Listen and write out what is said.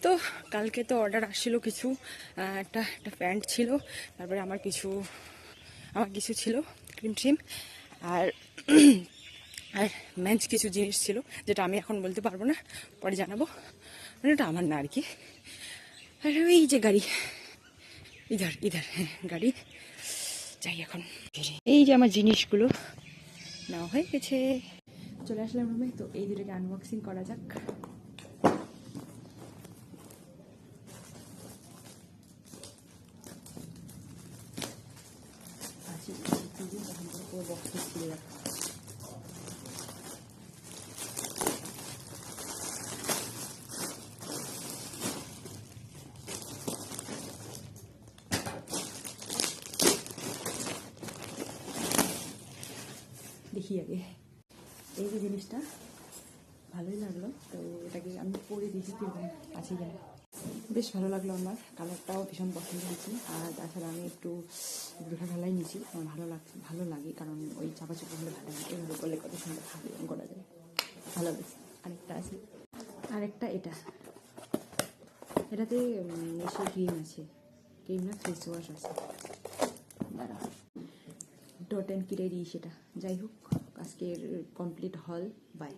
তো কালকে তো অর্ডার আসছিল কিছু, একটা একটা প্যান্ট ছিল, তারপরে আমার কিছু ছিল ক্রিম ট্রিম, আর আর মেন্স কিছু জিনিস ছিল যেটা আমি এখন বলতে পারবো না, পরে জানাবো, মানে ওটা আমার না আর কি। আর এই যে গাড়ি, ইধার ইধার, হ্যাঁ গাড়ি, যাই এখন। এই যে আমার জিনিসগুলো নেওয়া হয়ে গেছে, চলে আসলাম রুমে। তো এই দুটোকে আনবক্সিং করা যাক। দেখি আগে এই যে জিনিসটা ভালোই লাগলো, তো এটাকে আমি পরে দেখি কিরকম আছে যায়। বেশ ভালো লাগলো, আমার কালারটাও ভীষণ পছন্দ হয়েছে। আর তাছাড়া আমি একটু দুটা ঢালাই নিয়েছি, আমার ভালো লাগে, কারণ ওই চাপা চাপা হলে ভালো লাগে, এইভাবে করলে কত সুন্দর ভালো করা যায়, ভালো লাগে। আরেকটা আছে, আরেকটা এটাতে এসে ক্রিম আছে, ক্রিম না ফেস ওয়াশ আছে, দাঁড়া ডট অ্যান্ড কিরেরই সেটা। যাই হোক, আজকের কমপ্লিট হল, বাই।